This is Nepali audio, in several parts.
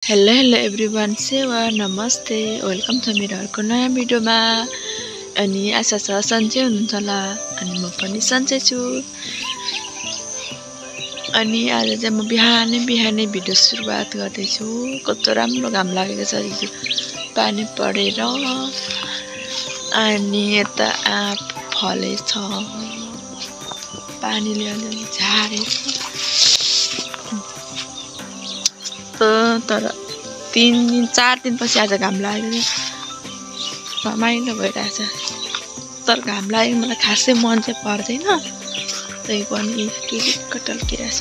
हेलो एभ्रिवान सेवा नमस्ते वेलकम छ मेरो अर्को नयाँ भिडियोमा। अनि आशा छ सन्चै हुनुहुन्छ होला अनि म पनि सन्चै छु। अनि आज चाहिँ म बिहानै भिडियो सुरुवात गर्दैछु। कस्तो राम्रो घाम लागेको छ हिजो पानी परेर। अनि यता आँप फलेछ, पानीले अलिअलि झारेछ। तर 4 दिनपछि आज घाम लागेको रमाइलो भइरहेछ। तर घाम लागेको मलाई खासै मन चाहिँ पर्दैन, त्यही पनि टुलिक्क टल्किरहेछ।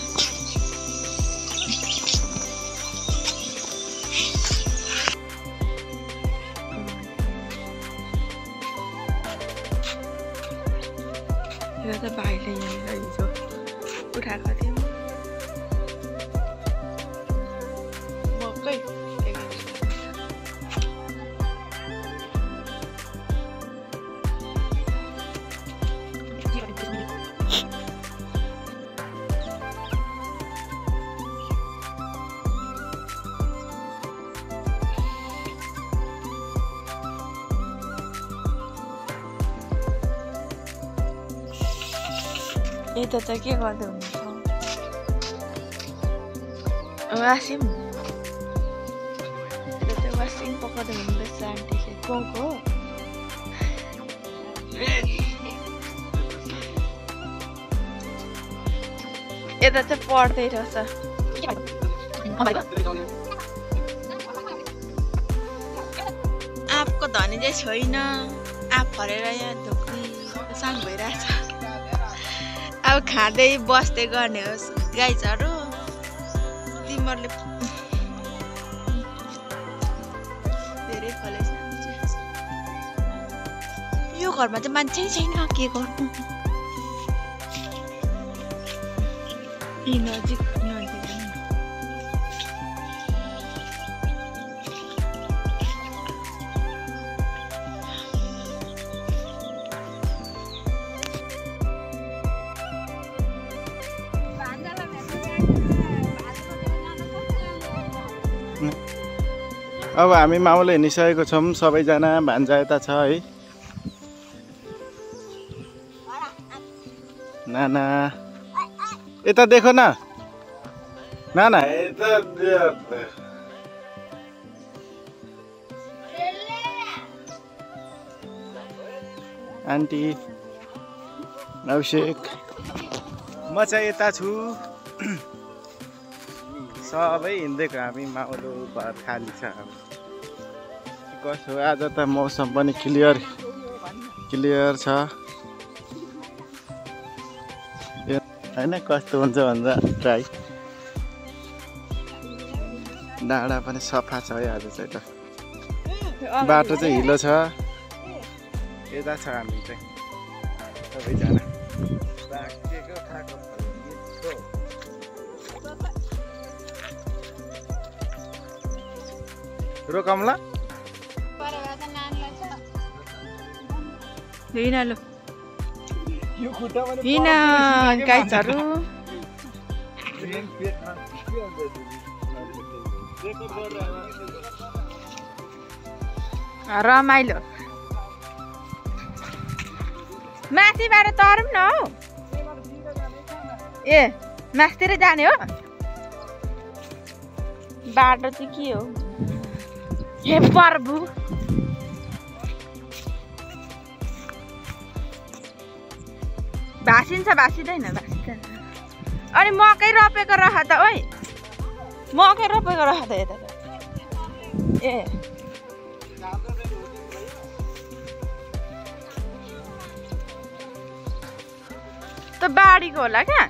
यो त भाइले यहाँनिर हिजो उठाएको थियो मकै। यता चाहिँ के गर्दै हुनुहुन्छ? वासिम वासिम पकाउँदै हुनुहुँदैछ आन्टी चाहिँ गाउँको। यता चाहिँ पढ्दै रहेछ। आँपको धनी चाहिँ छैन, आँप फरेर यहाँ धुक्नी साङ भइरहेछ। अब खाँदै बस्दै गर्ने होस् गाईहरू तिमीहरूले। धेरै फलेछ यो घरमा चाहिँ मान्छे छैन, के गर्नु। नजिक अब हामी माउले हिँडिसकेको छौँ। सबैजना भान्जा यता छ है। नाना यता देखो न, नाना यता। आन्टी अभिषेक म चाहिँ यता छु। सबै हिँड्दैको हामी माउलो घर खाली छ। कसो आज त मौसम पनि क्लियर छ होइन। कस्तो हुन्छ भन्दा ट्राई। डाँडा पनि सफा छ है आज चाहिँ। त बाटो चाहिँ हिलो छ। यता छ हामी चाहिँ सबैजना। रोकमला हिँड लो, हिँड गाईहरू। रमाइलो माथिबाट तरौँ न हौ। ए माथितिर जाने हो बाटो चाहिँ के हो? हे प्रभु, भासिन्छ भासिँदैन? भासिँदैन। अनि मकै रोपेको रह त ओइ, मकै रोपेको रह त यता। ए त बारीको होला क्या?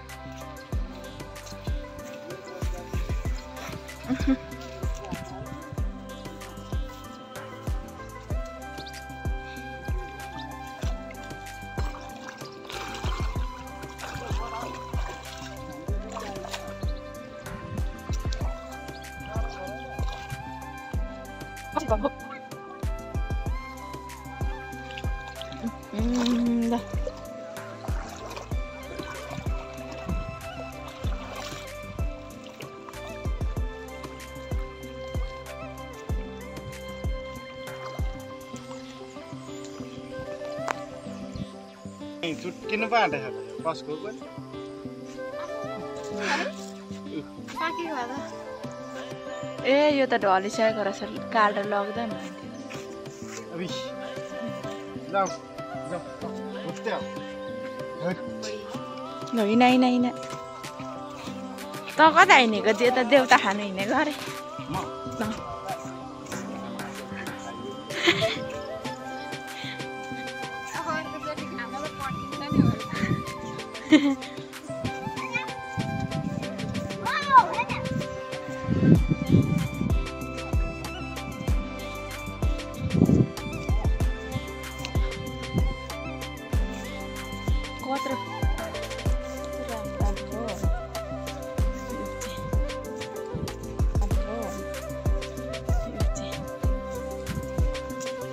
चुट्किनु पो आँटेछ कसको पनि ए यो त ढलिसकेको रहेछ काटेर लग्दैन अबि जाऊ जाऊ उठ्दै आऊ हिँड हिँड हिँड त कता हिँडेको त्यो त देउता खानु हिँडेको अरे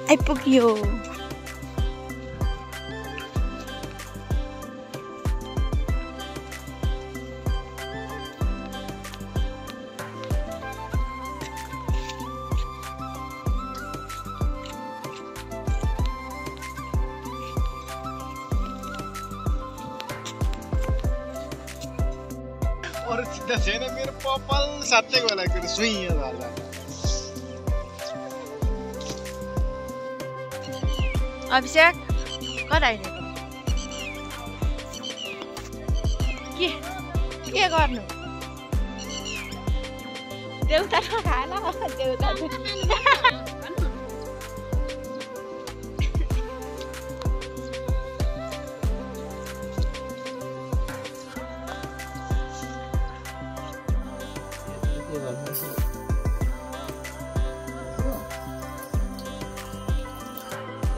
आइपुग्यो अरू चिन्ता छैन मेरो पपल साँच्चैको बेला कुरो सुइयो होला अभिषेक कता हिँडेको के गर्नु देउता खाएन देउता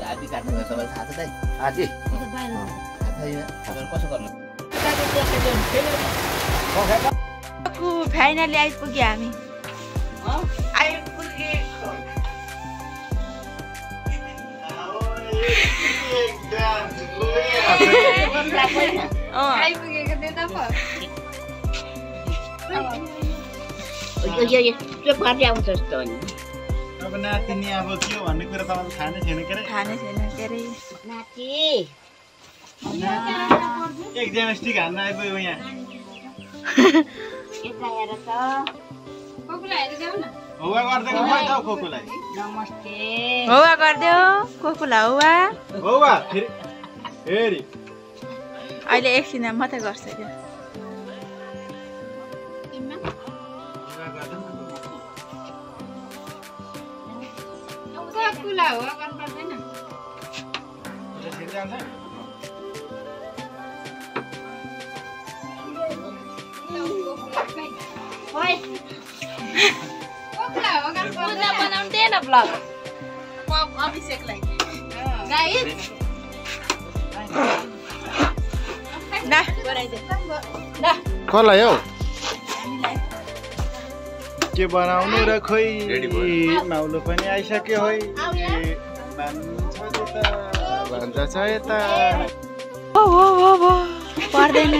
आदि काट्नु तपाईलाई थाहा छ त आदि कसो गर्नु फाइनली आइपुग्यो हामी आइपुगेको अब नातिनी अब के हो भन्ने कुरा तपाईँलाई थाहा नै छैन के अरे थाहा नै छैन के अरे नाति एक जेमेस्टिक हान्न आइपुग्यो यहाँ यता हेर त हौवा गरिदिएको खै त खोकुलाई नमस्ते हौवा गरिदेऊ कोकुला हौवा हौवा फेरि अहिले एकछिन मात्रै गर्छ क्या बनाउनु दिएन ब्लग अभिषेकलाई कसलाई हौ के बनाउनु र खोइ माउलो पनि आइसक्यो है भन्छ छ यता पर्दैन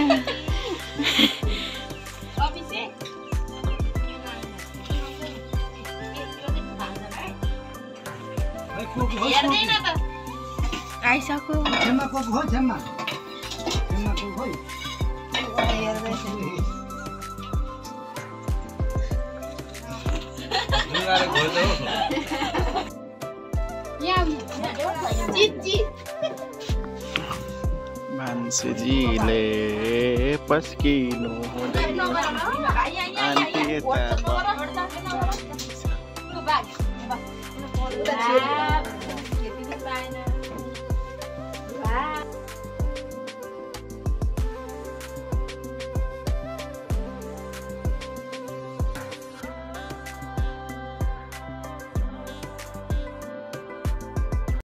आइसक्यो मान्छेजीले पस्किनु हुँदैन आन्टी यता